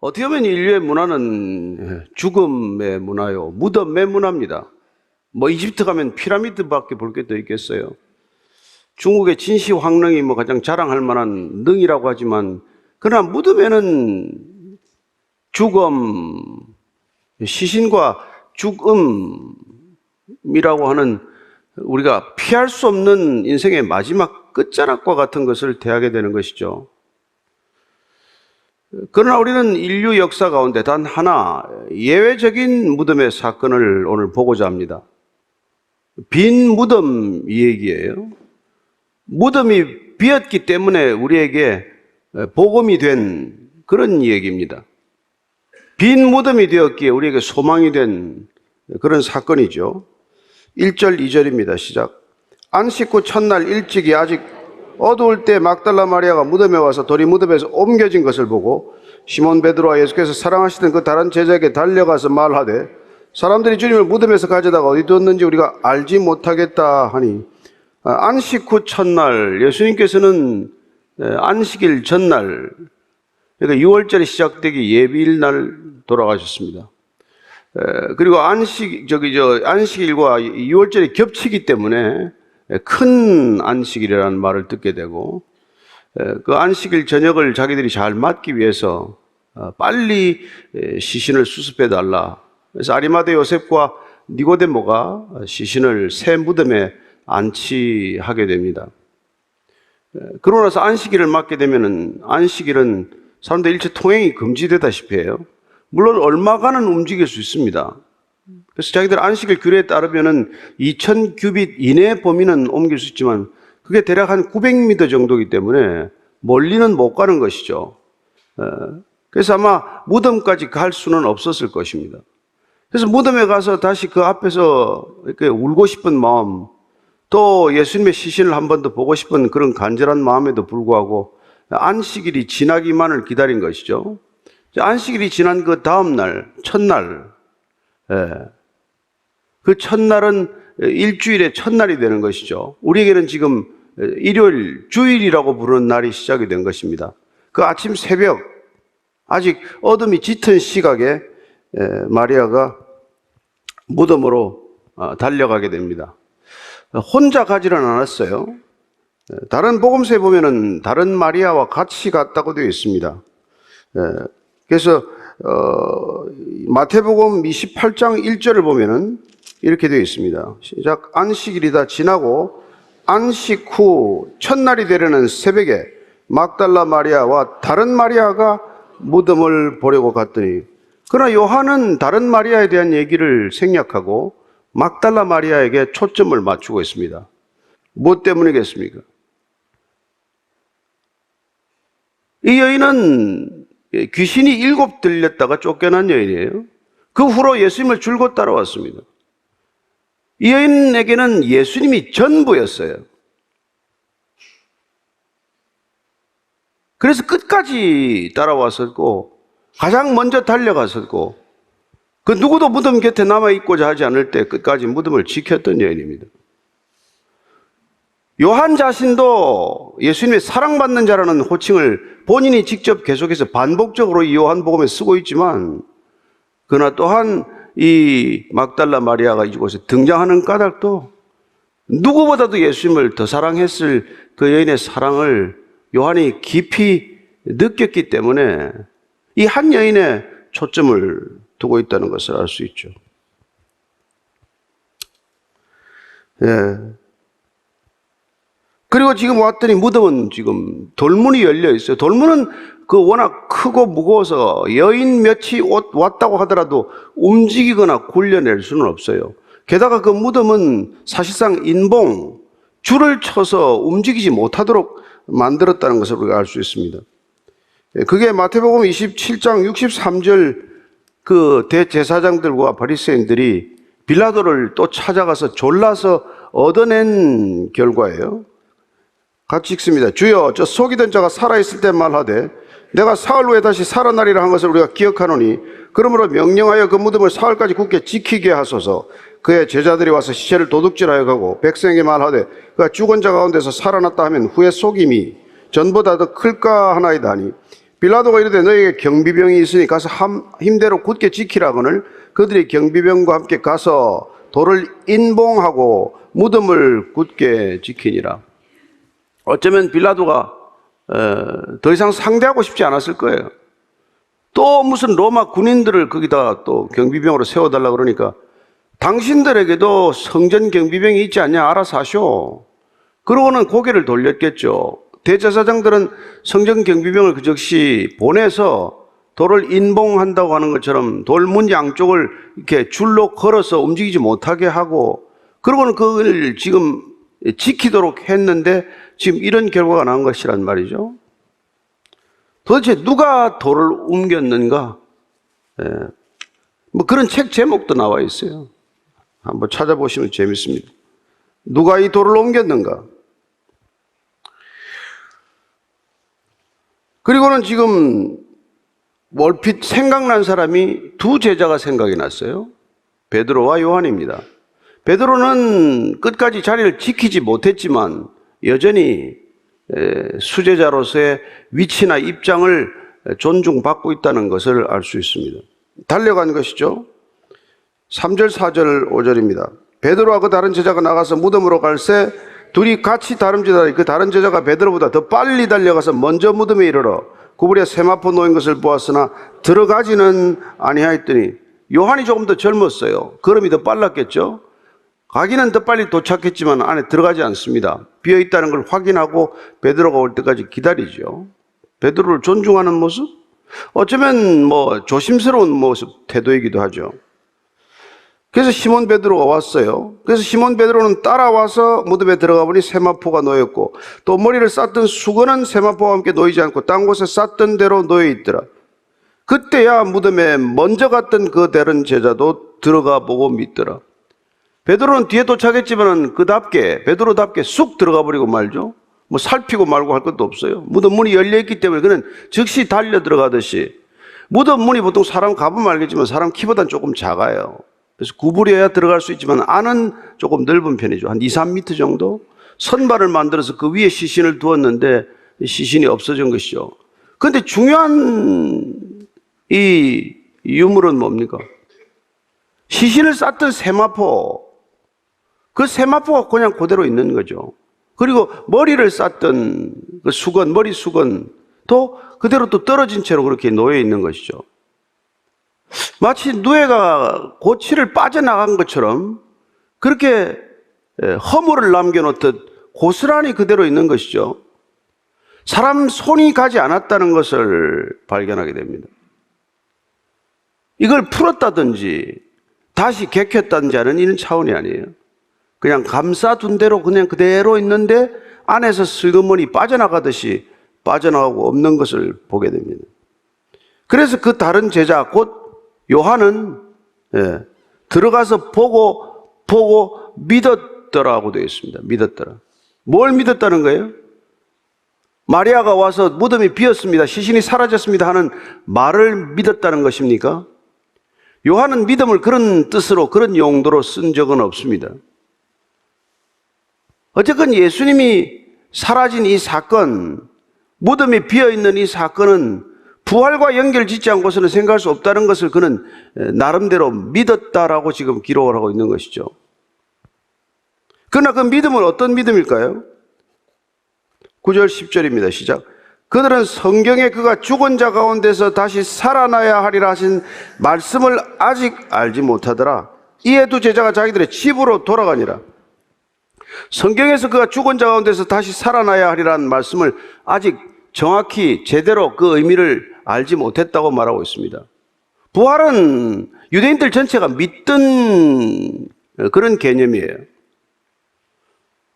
어떻게 보면 인류의 문화는 죽음의 문화요, 무덤의 문화입니다. 뭐 이집트 가면 피라미드밖에 볼 게 더 있겠어요. 중국의 진시황릉이 뭐 가장 자랑할 만한 능이라고 하지만, 그러나 무덤에는 죽음, 시신과 죽음이라고 하는 우리가 피할 수 없는 인생의 마지막 끝자락과 같은 것을 대하게 되는 것이죠. 그러나 우리는 인류 역사 가운데 단 하나 예외적인 무덤의 사건을 오늘 보고자 합니다. 빈 무덤 얘기예요. 무덤이 비었기 때문에 우리에게 복음이 된 그런 얘기입니다. 빈 무덤이 되었기에 우리에게 소망이 된 그런 사건이죠. 1절, 2절입니다. 시작. 안식 후 첫날 일찍이 아직 어두울 때 막달라 마리아가 무덤에 와서 돌이 무덤에서 옮겨진 것을 보고 시몬 베드로와 예수께서 사랑하시던 그 다른 제자에게 달려가서 말하되 사람들이 주님을 무덤에서 가져다가 어디 뒀는지 우리가 알지 못하겠다 하니, 안식 후 첫날, 예수님께서는 안식일 전날, 그러니까 6월절이 시작되기 예비일 날 돌아가셨습니다. 그리고 안식일과 6월절이 겹치기 때문에 큰 안식일이라는 말을 듣게 되고, 그 안식일 저녁을 자기들이 잘 맞기 위해서 빨리 시신을 수습해 달라. 그래서 아리마대 요셉과 니고데모가 시신을 새 무덤에 안치하게 됩니다. 그러고 나서 안식일을 맞게 되면은, 안식일은 사람들 일체 통행이 금지되다시피 해요. 물론 얼마간은 움직일 수 있습니다. 그래서 자기들 안식일 규례에 따르면은 2000규빗 이내 범위는 옮길 수 있지만 그게 대략 한 900m 정도이기 때문에 멀리는 못 가는 것이죠. 그래서 아마 무덤까지 갈 수는 없었을 것입니다. 그래서 무덤에 가서 다시 그 앞에서 이렇게 울고 싶은 마음, 또 예수님의 시신을 한 번 더 보고 싶은 그런 간절한 마음에도 불구하고 안식일이 지나기만을 기다린 것이죠. 안식일이 지난 그 다음 날, 첫날, 그 첫날은 일주일의 첫날이 되는 것이죠. 우리에게는 지금 일요일, 주일이라고 부르는 날이 시작이 된 것입니다. 그 아침 새벽, 아직 어둠이 짙은 시각에 마리아가 무덤으로 달려가게 됩니다. 혼자 가지는 않았어요. 다른 복음서에 보면은 다른 마리아와 같이 갔다고 되어 있습니다. 그래서 마태복음 28장 1절을 보면은 이렇게 되어 있습니다. 시작. 안식일이 다 지나고 안식 후 첫날이 되려는 새벽에 막달라 마리아와 다른 마리아가 무덤을 보려고 갔더니, 그러나 요한은 다른 마리아에 대한 얘기를 생략하고 막달라 마리아에게 초점을 맞추고 있습니다. 무엇 때문이겠습니까? 이 여인은 귀신이 7 들렸다가 쫓겨난 여인이에요. 그 후로 예수님을 줄곧 따라왔습니다. 이 여인에게는 예수님이 전부였어요. 그래서 끝까지 따라왔었고, 가장 먼저 달려갔었고, 그 누구도 무덤 곁에 남아있고자 하지 않을 때 끝까지 무덤을 지켰던 여인입니다. 요한 자신도 예수님의 사랑받는 자라는 호칭을 본인이 직접 계속해서 반복적으로 이 요한복음에 쓰고 있지만, 그러나 또한 이 막달라 마리아가 이곳에 등장하는 까닭도 누구보다도 예수님을 더 사랑했을 그 여인의 사랑을 요한이 깊이 느꼈기 때문에 이 한 여인의 초점을 두고 있다는 것을 알 수 있죠. 그리고 지금 왔더니 무덤은 지금 돌문이 열려 있어요. 돌문은 그 워낙 크고 무거워서 여인 몇이 왔다고 하더라도 움직이거나 굴려낼 수는 없어요. 게다가 그 무덤은 사실상 인봉, 줄을 쳐서 움직이지 못하도록 만들었다는 것을 우리가 알 수 있습니다. 그게 마태복음 27장 63절 그 대제사장들과 바리새인들이 빌라도를 또 찾아가서 졸라서 얻어낸 결과예요. 같이 읽습니다. 주여, 저 속이던 자가 살아있을 때 말하되 내가 사흘 후에 다시 살아나리라 한 것을 우리가 기억하노니, 그러므로 명령하여 그 무덤을 사흘까지 굳게 지키게 하소서. 그의 제자들이 와서 시체를 도둑질하여 가고 백성에게 말하되 그가 죽은 자 가운데서 살아났다 하면 후에 속임이 전보다 더 클까 하나이다 하니, 빌라도가 이르되 너에게 경비병이 있으니 가서 힘대로 굳게 지키라거늘 그들이 경비병과 함께 가서 돌을 인봉하고 무덤을 굳게 지키니라. 어쩌면 빌라도가 더 이상 상대하고 싶지 않았을 거예요. 또 무슨 로마 군인들을 거기다 또 경비병으로 세워달라 그러니까 당신들에게도 성전 경비병이 있지 않냐, 알아서 하쇼. 그러고는 고개를 돌렸겠죠. 대제사장들은 성전 경비병을 그 즉시 보내서 돌을 인봉한다고 하는 것처럼 돌문 양쪽을 이렇게 줄로 걸어서 움직이지 못하게 하고, 그러고는 그걸 지금 지키도록 했는데 지금 이런 결과가 나온 것이란 말이죠. 도대체 누가 돌을 옮겼는가? 뭐 그런 책 제목도 나와 있어요. 한번 찾아보시면 재밌습니다. 누가 이 돌을 옮겼는가? 그리고는 지금 얼핏 생각난 사람이 두 제자가 생각이 났어요. 베드로와 요한입니다. 베드로는 끝까지 자리를 지키지 못했지만 여전히 수제자로서의 위치나 입장을 존중받고 있다는 것을 알 수 있습니다. 달려간 것이죠. 3절, 4절, 5절입니다. 베드로와 그 다른 제자가 나가서 무덤으로 갈새 둘이 같이 다름질하니 그 다른 제자가 베드로보다 더 빨리 달려가서 먼저 무덤에 이르러 구부리에 세마포 놓인 것을 보았으나 들어가지는 아니하였더니, 요한이 조금 더 젊었어요. 걸음이 더 빨랐겠죠. 가기는 더 빨리 도착했지만 안에 들어가지 않습니다. 비어있다는 걸 확인하고 베드로가 올 때까지 기다리죠. 베드로를 존중하는 모습? 어쩌면 뭐 조심스러운 모습, 태도이기도 하죠. 그래서 시몬 베드로가 왔어요. 그래서 시몬 베드로는 따라와서 무덤에 들어가 보니 세마포가 놓였고 또 머리를 쌌던 수건은 세마포와 함께 놓이지 않고 딴 곳에 쌌던 대로 놓여 있더라. 그때야 무덤에 먼저 갔던 그 다른 제자도 들어가 보고 믿더라. 베드로는 뒤에 도착했지만 베드로답게 쑥 들어가 버리고 말죠. 뭐 살피고 말고 할 것도 없어요. 무덤 문이 열려있기 때문에 그는 즉시 달려 들어가듯이, 무덤 문이 보통 사람 가보면 알겠지만 사람 키보다는 조금 작아요. 그래서 구부려야 들어갈 수 있지만 안은 조금 넓은 편이죠. 한 2, 3m 정도? 선반을 만들어서 그 위에 시신을 두었는데 시신이 없어진 것이죠. 그런데 중요한 이 유물은 뭡니까? 시신을 쌌던 세마포, 그 세마포가 그냥 그대로 있는 거죠. 그리고 머리를 쌌던 그 수건, 머리 수건도 그대로 또 떨어진 채로 그렇게 놓여 있는 것이죠. 마치 누에가 고치를 빠져나간 것처럼 그렇게 허물을 남겨놓듯 고스란히 그대로 있는 것이죠. 사람 손이 가지 않았다는 것을 발견하게 됩니다. 이걸 풀었다든지 다시 개켰다든지 하는 이런 차원이 아니에요. 그냥 감싸둔 대로 그냥 그대로 있는데 안에서 슬그머니 빠져나가듯이 빠져나가고 없는 것을 보게 됩니다. 그래서 그 다른 제자 곧 요한은 들어가서 보고 믿었더라고 되어 있습니다. 믿었더라. 뭘 믿었다는 거예요? 마리아가 와서 무덤이 비었습니다, 시신이 사라졌습니다 하는 말을 믿었다는 것입니까? 요한은 믿음을 그런 뜻으로, 그런 용도로 쓴 적은 없습니다. 어쨌건 예수님이 사라진 이 사건, 무덤이 비어있는 이 사건은 부활과 연결 짓지 않고서는 생각할 수 없다는 것을 그는 나름대로 믿었다라고 지금 기록을 하고 있는 것이죠. 그러나 그 믿음은 어떤 믿음일까요? 9절 10절입니다. 시작. 그들은 성경에 그가 죽은 자 가운데서 다시 살아나야 하리라 하신 말씀을 아직 알지 못하더라. 이에 두 제자가 자기들의 집으로 돌아가니라. 성경에서 그가 죽은 자 가운데서 다시 살아나야 하리라는 말씀을 아직 정확히 제대로 그 의미를 알지 못했다고 말하고 있습니다. 부활은 유대인들 전체가 믿던 그런 개념이에요.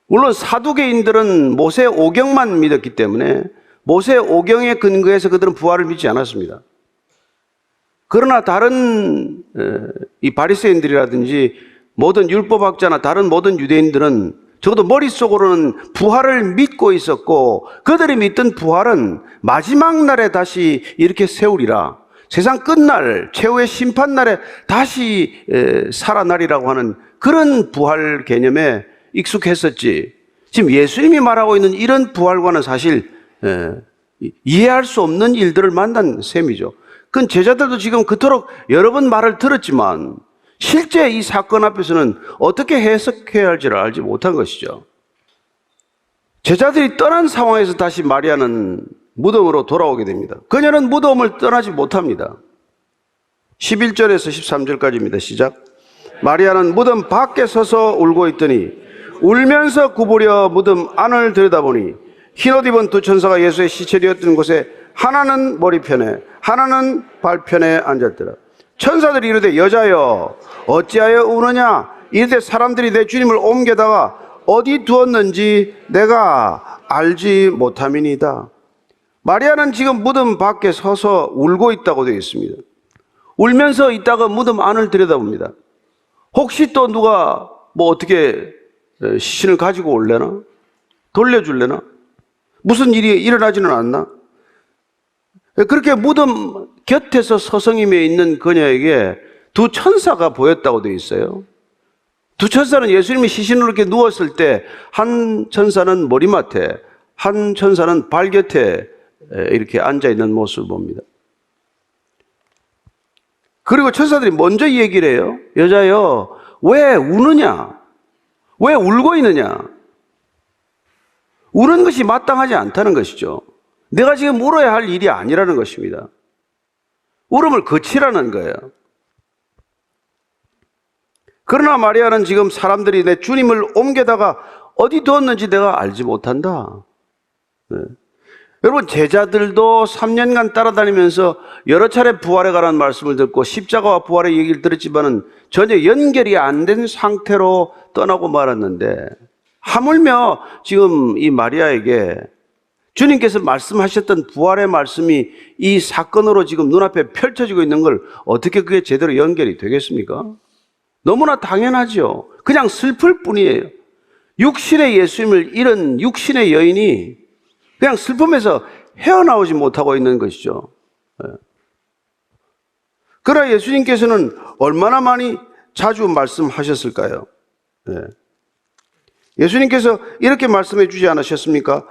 물론 사두개인들은 모세 오경만 믿었기 때문에 모세 오경에 근거해서 그들은 부활을 믿지 않았습니다. 그러나 다른 이 바리새인들이라든지 모든 율법학자나 다른 모든 유대인들은 적어도 머릿속으로는 부활을 믿고 있었고, 그들이 믿던 부활은 마지막 날에 다시 이렇게 세우리라, 세상 끝날 최후의 심판날에 다시 살아나리라고 하는 그런 부활 개념에 익숙했었지, 지금 예수님이 말하고 있는 이런 부활과는 사실 이해할 수 없는 일들을 만난 셈이죠. 그건 제자들도 지금 그토록 여러 번 말을 들었지만 실제 이 사건 앞에서는 어떻게 해석해야 할지를 알지 못한 것이죠. 제자들이 떠난 상황에서 다시 마리아는 무덤으로 돌아오게 됩니다. 그녀는 무덤을 떠나지 못합니다. 11절에서 13절까지입니다. 시작. 마리아는 무덤 밖에 서서 울고 있더니 울면서 구부려 무덤 안을 들여다보니 흰옷 입은 두 천사가 예수의 시체되었던 곳에 하나는 머리편에 하나는 발편에 앉았더라. 천사들이 이르되 여자여 어찌하여 우느냐. 이르되 사람들이 내 주님을 옮겨다가 어디 두었는지 내가 알지 못함이니이다. 마리아는 지금 무덤 밖에 서서 울고 있다고 되어 있습니다. 울면서 있다가 무덤 안을 들여다봅니다. 혹시 또 누가 뭐 어떻게 시신을 가지고 올래나? 돌려줄래나? 무슨 일이 일어나지는 않나? 그렇게 무덤 곁에서 서성임에 있는 그녀에게 두 천사가 보였다고 되어 있어요. 두 천사는 예수님이 시신으로 이렇게 누웠을 때 한 천사는 머리맡에 한 천사는 발 곁에 이렇게 앉아있는 모습을 봅니다. 그리고 천사들이 먼저 이 얘기를 해요. 여자여 왜 우느냐? 왜 울고 있느냐? 우는 것이 마땅하지 않다는 것이죠. 내가 지금 울어야 할 일이 아니라는 것입니다. 울음을 그치라는 거예요. 그러나 마리아는 지금 사람들이 내 주님을 옮겨다가 어디 두었는지 내가 알지 못한다. 네. 여러분 제자들도 3년간 따라다니면서 여러 차례 부활에 관한 말씀을 듣고 십자가와 부활의 얘기를 들었지만은 전혀 연결이 안 된 상태로 떠나고 말았는데 하물며 지금 이 마리아에게 주님께서 말씀하셨던 부활의 말씀이 이 사건으로 지금 눈앞에 펼쳐지고 있는 걸 어떻게 그게 제대로 연결이 되겠습니까? 너무나 당연하죠. 그냥 슬플 뿐이에요. 육신의 예수님을 잃은 육신의 여인이 그냥 슬픔에서 헤어나오지 못하고 있는 것이죠. 그러나 예수님께서는 얼마나 많이 자주 말씀하셨을까요? 예수님께서 이렇게 말씀해 주지 않으셨습니까?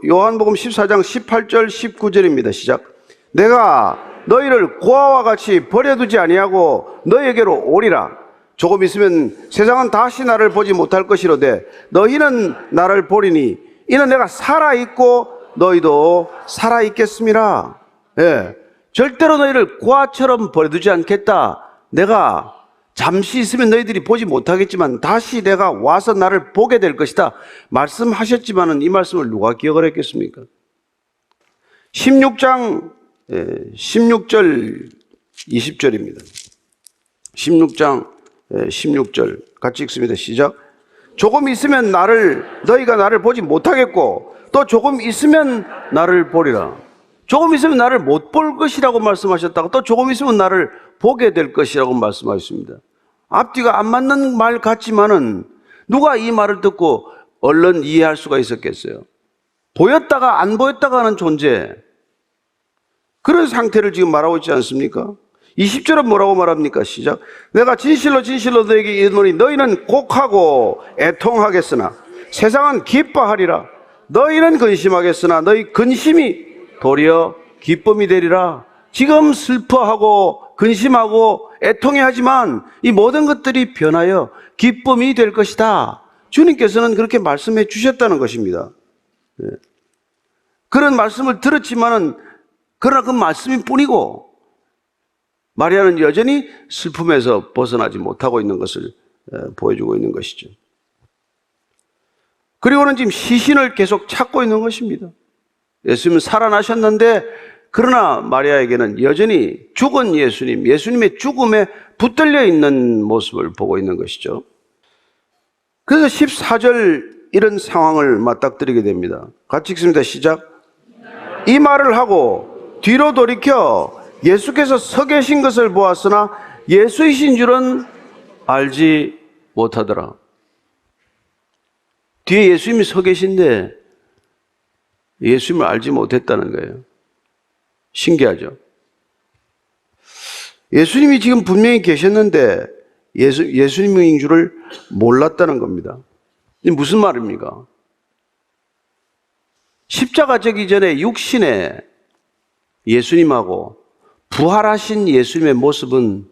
요한복음 14장 18절 19절입니다. 시작. 내가 너희를 고아와 같이 버려두지 아니하고 너희에게로 오리라. 조금 있으면 세상은 다시 나를 보지 못할 것이로되 너희는 나를 보리니 이는 내가 살아있고 너희도 살아있겠음이라. 절대로 너희를 고아처럼 버려두지 않겠다. 내가 잠시 있으면 너희들이 보지 못하겠지만 다시 내가 와서 나를 보게 될 것이다 말씀하셨지만은 이 말씀을 누가 기억을 했겠습니까? 16장 16절 20절입니다. 16장 16절 같이 읽습니다. 시작. 조금 있으면 너희가 나를 보지 못하겠고 또 조금 있으면 나를 보리라. 조금 있으면 나를 못 볼 것이라고 말씀하셨다가 또 조금 있으면 나를 보게 될 것이라고 말씀하셨습니다. 앞뒤가 안 맞는 말 같지만은 누가 이 말을 듣고 얼른 이해할 수가 있었겠어요? 보였다가 안 보였다가 하는 존재, 그런 상태를 지금 말하고 있지 않습니까? 20절은 뭐라고 말합니까? 시작. 내가 진실로 진실로 너에게 이르노니 너희는 곡하고 애통하겠으나 세상은 기뻐하리라. 너희는 근심하겠으나 너희 근심이 도리어 기쁨이 되리라. 지금 슬퍼하고 근심하고 애통해하지만 이 모든 것들이 변하여 기쁨이 될 것이다. 주님께서는 그렇게 말씀해 주셨다는 것입니다. 그런 말씀을 들었지만은 그러나 그 말씀이 뿐이고 마리아는 여전히 슬픔에서 벗어나지 못하고 있는 것을 보여주고 있는 것이죠. 그리고는 지금 시신을 계속 찾고 있는 것입니다. 예수님은 살아나셨는데 그러나 마리아에게는 여전히 죽은 예수님의 죽음에 붙들려 있는 모습을 보고 있는 것이죠. 그래서 14절 이런 상황을 맞닥뜨리게 됩니다. 같이 읽습니다. 시작. 이 말을 하고 뒤로 돌이켜 예수께서 서 계신 것을 보았으나 예수이신 줄은 알지 못하더라. 뒤에 예수님이 서 계신데 예수님을 알지 못했다는 거예요. 신기하죠? 예수님이 지금 분명히 계셨는데 예수님인 줄을 몰랐다는 겁니다. 이게 무슨 말입니까? 십자가 지기 전에 육신의 예수님하고 부활하신 예수님의 모습은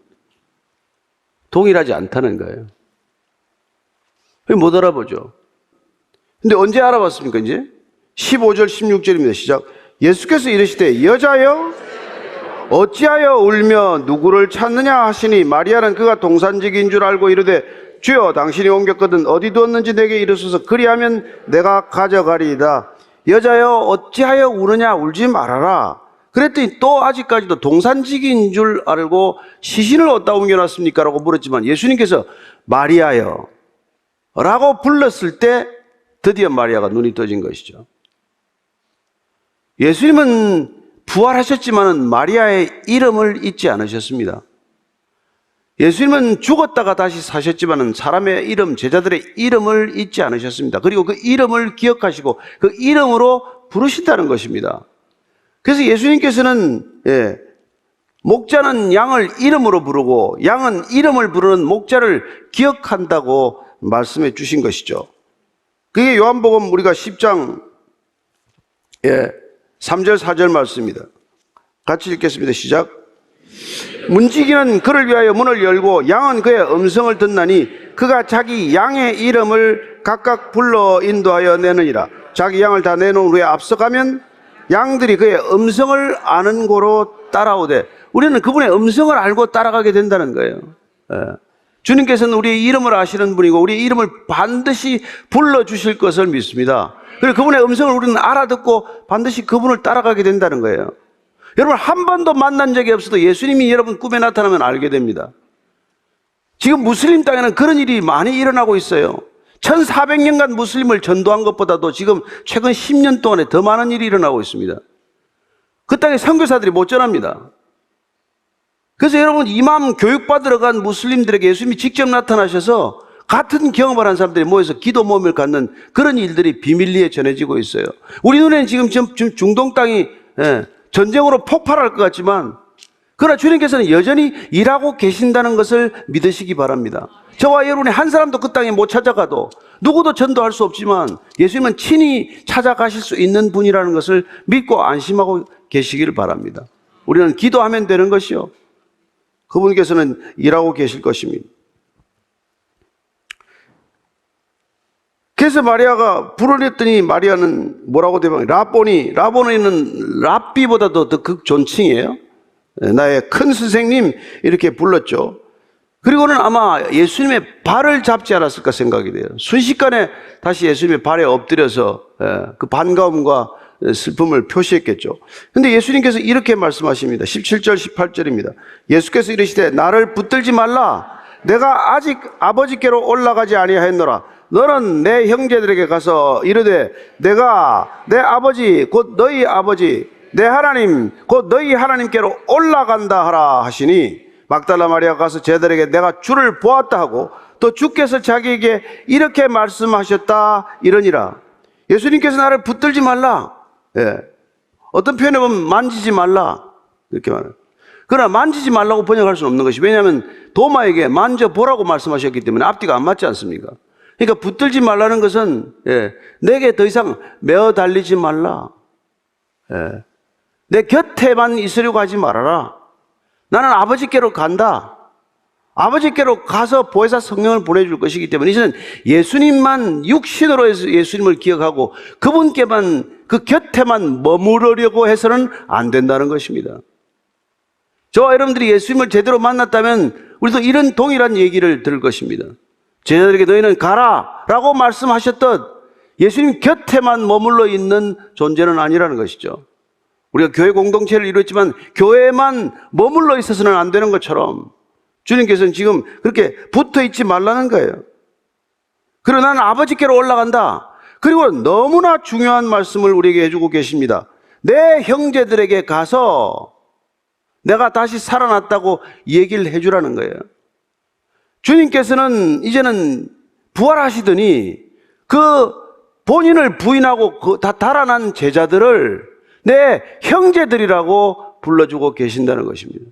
동일하지 않다는 거예요. 못 알아보죠. 근데 언제 알아봤습니까, 이제? 15절, 16절입니다. 시작. 예수께서 이르시되 여자여 어찌하여 울며 누구를 찾느냐 하시니 마리아는 그가 동산직인 줄 알고 이르되 주여 당신이 옮겼거든 어디 두었는지 내게 이르소서 그리하면 내가 가져가리이다. 여자여 어찌하여 우느냐 울지 말아라. 그랬더니 또 아직까지도 동산직인 줄 알고 시신을 어디다 옮겨놨습니까? 라고 물었지만 예수님께서 마리아여 라고 불렀을 때 드디어 마리아가 눈이 떠진 것이죠. 예수님은 부활하셨지만 마리아의 이름을 잊지 않으셨습니다. 예수님은 죽었다가 다시 사셨지만 사람의 이름, 제자들의 이름을 잊지 않으셨습니다. 그리고 그 이름을 기억하시고 그 이름으로 부르신다는 것입니다. 그래서 예수님께서는 목자는 양을 이름으로 부르고 양은 이름을 부르는 목자를 기억한다고 말씀해 주신 것이죠. 그게 요한복음 우리가 10장 3절 4절 말씀입니다. 같이 읽겠습니다. 시작. 문지기는 그를 위하여 문을 열고 양은 그의 음성을 듣나니 그가 자기 양의 이름을 각각 불러 인도하여 내느니라. 자기 양을 다 내놓은 후에 앞서가면 양들이 그의 음성을 아는 고로 따라오되 우리는 그분의 음성을 알고 따라가게 된다는 거예요. 주님께서는 우리의 이름을 아시는 분이고 우리의 이름을 반드시 불러주실 것을 믿습니다. 그리고 그분의 음성을 우리는 알아듣고 반드시 그분을 따라가게 된다는 거예요. 여러분 한 번도 만난 적이 없어도 예수님이 여러분 꿈에 나타나면 알게 됩니다. 지금 무슬림 땅에는 그런 일이 많이 일어나고 있어요. 1400년간 무슬림을 전도한 것보다도 지금 최근 10년 동안에 더 많은 일이 일어나고 있습니다. 그 땅에 선교사들이 못 전합니다. 그래서 여러분 이맘 교육받으러 간 무슬림들에게 예수님이 직접 나타나셔서 같은 경험을 한 사람들이 모여서 기도 모임을 갖는 그런 일들이 비밀리에 전해지고 있어요. 우리 눈에는 지금 중동 땅이 전쟁으로 폭발할 것 같지만 그러나 주님께서는 여전히 일하고 계신다는 것을 믿으시기 바랍니다. 저와 여러분이 한 사람도 그 땅에 못 찾아가도 누구도 전도할 수 없지만 예수님은 친히 찾아가실 수 있는 분이라는 것을 믿고 안심하고 계시기를 바랍니다. 우리는 기도하면 되는 것이요. 그분께서는 일하고 계실 것입니다. 그래서 마리아가 부르랬더니 마리아는 뭐라고 대답해요? 라보니는 랍비보다도 더 극존칭이에요. 나의 큰 선생님 이렇게 불렀죠. 그리고는 아마 예수님의 발을 잡지 않았을까 생각이 돼요. 순식간에 다시 예수님의 발에 엎드려서 그 반가움과 슬픔을 표시했겠죠. 근데 예수님께서 이렇게 말씀하십니다. 17절 18절입니다. 예수께서 이르시되 나를 붙들지 말라. 내가 아직 아버지께로 올라가지 아니하였노라. 너는 내 형제들에게 가서 이르되 내가 내 아버지 곧 너희 아버지 내 하나님 곧 너희 하나님께로 올라간다 하라 하시니 막달라 마리아가 가서 제자들에게 내가 주를 보았다 하고 또 주께서 자기에게 이렇게 말씀하셨다 이러니라. 예수님께서 나를 붙들지 말라. 어떤 표현에 보면 만지지 말라 이렇게 말해요. 그러나 만지지 말라고 번역할 수는 없는 것이 왜냐하면 도마에게 만져보라고 말씀하셨기 때문에 앞뒤가 안 맞지 않습니까? 그러니까 붙들지 말라는 것은 내게 더 이상 메어 달리지 말라. 내 곁에만 있으려고 하지 말아라. 나는 아버지께로 간다. 아버지께로 가서 보혜사 성령을 보내줄 것이기 때문에 이제는 예수님만 육신으로 해서 예수님을 기억하고 그분께만 그 곁에만 머무르려고 해서는 안 된다는 것입니다. 저와 여러분들이 예수님을 제대로 만났다면 우리도 이런 동일한 얘기를 들을 것입니다. 제자들에게 너희는 가라 라고 말씀하셨던 예수님 곁에만 머물러 있는 존재는 아니라는 것이죠. 우리가 교회 공동체를 이루었지만 교회에만 머물러 있어서는 안 되는 것처럼 주님께서는 지금 그렇게 붙어 있지 말라는 거예요. 그리고 나는 아버지께로 올라간다. 그리고 너무나 중요한 말씀을 우리에게 해주고 계십니다. 내 형제들에게 가서 내가 다시 살아났다고 얘기를 해주라는 거예요. 주님께서는 이제는 부활하시더니 그 본인을 부인하고 다 달아난 제자들을 내 형제들이라고 불러주고 계신다는 것입니다.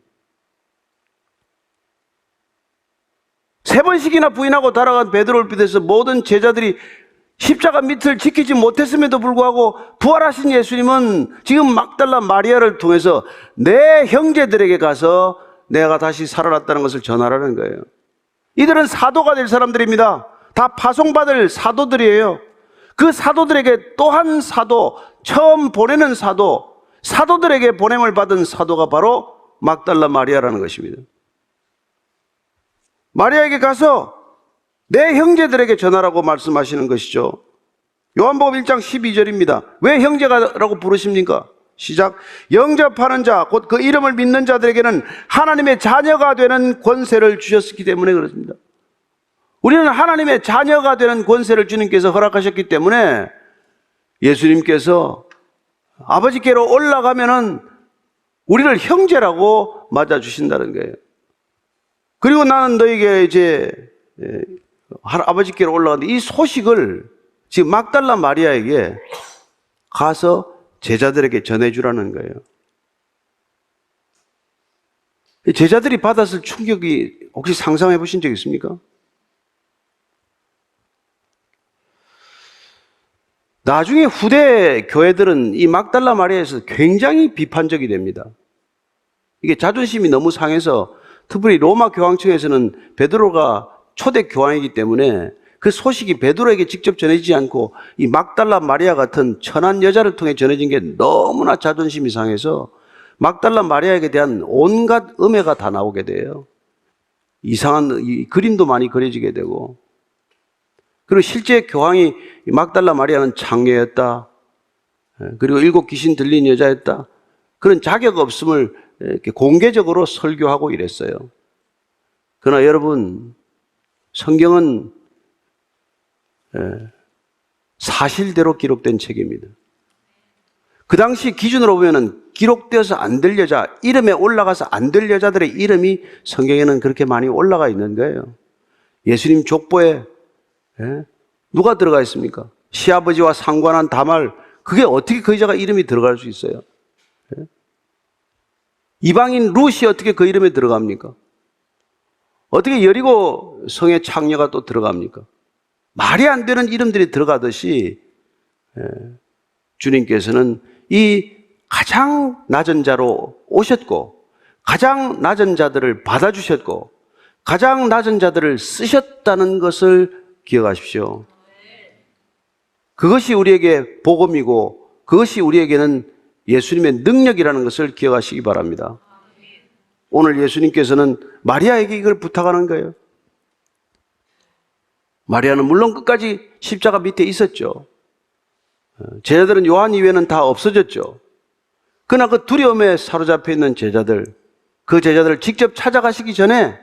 3번씩이나 부인하고 달아간 베드로를 비롯해서 모든 제자들이 십자가 밑을 지키지 못했음에도 불구하고 부활하신 예수님은 지금 막달라 마리아를 통해서 내 형제들에게 가서 내가 다시 살아났다는 것을 전하라는 거예요. 이들은 사도가 될 사람들입니다. 다 파송받을 사도들이에요. 그 사도들에게 또 한 사도, 처음 보내는 사도, 사도들에게 보냄을 받은 사도가 바로 막달라 마리아라는 것입니다. 마리아에게 가서 내 형제들에게 전하라고 말씀하시는 것이죠. 요한복음 1장 12절입니다. 왜 형제라고 부르십니까? 시작. 영접하는 자, 곧 그 이름을 믿는 자들에게는 하나님의 자녀가 되는 권세를 주셨기 때문에 그렇습니다. 우리는 하나님의 자녀가 되는 권세를 주님께서 허락하셨기 때문에 예수님께서 아버지께로 올라가면은 우리를 형제라고 맞아주신다는 거예요. 그리고 나는 너에게 이제 아버지께로 올라가는데 이 소식을 지금 막달라 마리아에게 가서 제자들에게 전해주라는 거예요. 제자들이 받았을 충격이 혹시 상상해 보신 적 있습니까? 나중에 후대 교회들은 이 막달라 마리아에서 굉장히 비판적이 됩니다. 이게 자존심이 너무 상해서 특별히 로마 교황청에서는 베드로가 초대 교황이기 때문에 그 소식이 베드로에게 직접 전해지지 않고 이 막달라 마리아 같은 천한 여자를 통해 전해진 게 너무나 자존심이 상해서 막달라 마리아에게 대한 온갖 음해가 다 나오게 돼요. 이상한 이 그림도 많이 그려지게 되고, 그리고 실제 교황이 막달라 마리아는 장녀였다, 그리고 7 귀신 들린 여자였다, 그런 자격 없음을 이렇게 공개적으로 설교하고 이랬어요. 그러나 여러분, 성경은 사실대로 기록된 책입니다. 그 당시 기준으로 보면은 기록되어서 안 될 여자, 이름에 올라가서 안 될 여자들의 이름이 성경에는 그렇게 많이 올라가 있는 거예요. 예수님 족보에 누가 들어가 있습니까? 시아버지와 상관한 다말, 그게 어떻게 그 여자가 이름이 들어갈 수 있어요? 이방인 룻이 어떻게 그 이름에 들어갑니까? 어떻게 여리고 성의 창녀가 또 들어갑니까? 말이 안 되는 이름들이 들어가듯이 주님께서는 이 가장 낮은 자로 오셨고, 가장 낮은 자들을 받아주셨고, 가장 낮은 자들을 쓰셨다는 것을 기억하십시오. 그것이 우리에게 복음이고, 그것이 우리에게는 예수님의 능력이라는 것을 기억하시기 바랍니다. 오늘 예수님께서는 마리아에게 이걸 부탁하는 거예요. 마리아는 물론 끝까지 십자가 밑에 있었죠. 제자들은 요한 이외에는 다 없어졌죠. 그러나 그 두려움에 사로잡혀 있는 제자들, 그 제자들을 직접 찾아가시기 전에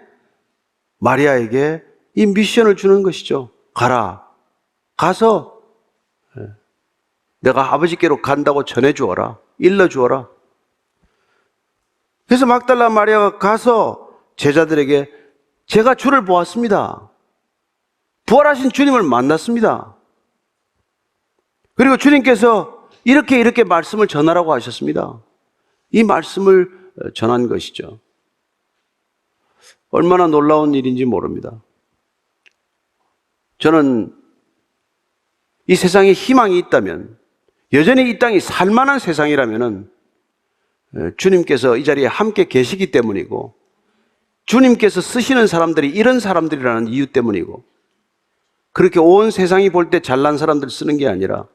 마리아에게 이 미션을 주는 것이죠. 가라. 가서 내가 아버지께로 간다고 전해주어라. 일러주어라. 그래서 막달라 마리아가 가서 제자들에게 제가 주를 보았습니다. 부활하신 주님을 만났습니다. 그리고 주님께서 이렇게 말씀을 전하라고 하셨습니다. 이 말씀을 전한 것이죠. 얼마나 놀라운 일인지 모릅니다. 저는 이 세상에 희망이 있다면, 여전히 이 땅이 살만한 세상이라면 주님께서 이 자리에 함께 계시기 때문이고, 주님께서 쓰시는 사람들이 이런 사람들이라는 이유 때문이고, 그렇게 온 세상이 볼 때 잘난 사람들 쓰는 게 아니라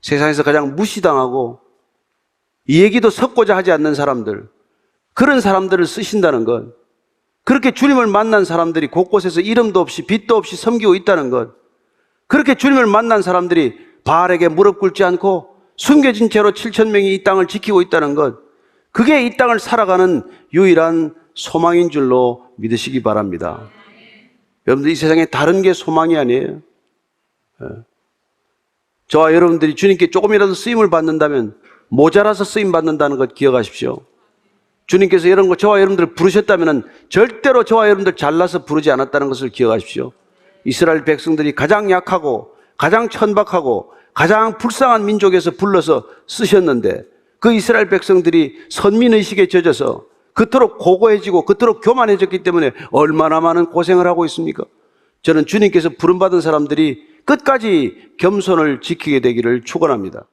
세상에서 가장 무시당하고 이 얘기도 섞고자 하지 않는 사람들, 그런 사람들을 쓰신다는 것, 그렇게 주님을 만난 사람들이 곳곳에서 이름도 없이 빛도 없이 섬기고 있다는 것, 그렇게 주님을 만난 사람들이 바알에게 무릎 꿇지 않고 숨겨진 채로 7,000명이 이 땅을 지키고 있다는 것, 그게 이 땅을 살아가는 유일한 소망인 줄로 믿으시기 바랍니다. 여러분들, 이 세상에 다른 게 소망이 아니에요. 저와 여러분들이 주님께 조금이라도 쓰임을 받는다면 모자라서 쓰임 받는다는 것 기억하십시오. 주님께서 이런 거 저와 여러분들을 부르셨다면 절대로 저와 여러분들 잘나서 부르지 않았다는 것을 기억하십시오. 이스라엘 백성들이 가장 약하고 가장 천박하고 가장 불쌍한 민족에서 불러서 쓰셨는데, 그 이스라엘 백성들이 선민의식에 젖어서 그토록 고고해지고 그토록 교만해졌기 때문에 얼마나 많은 고생을 하고 있습니까? 저는 주님께서 부름받은 사람들이 끝까지 겸손을 지키게 되기를 축원합니다.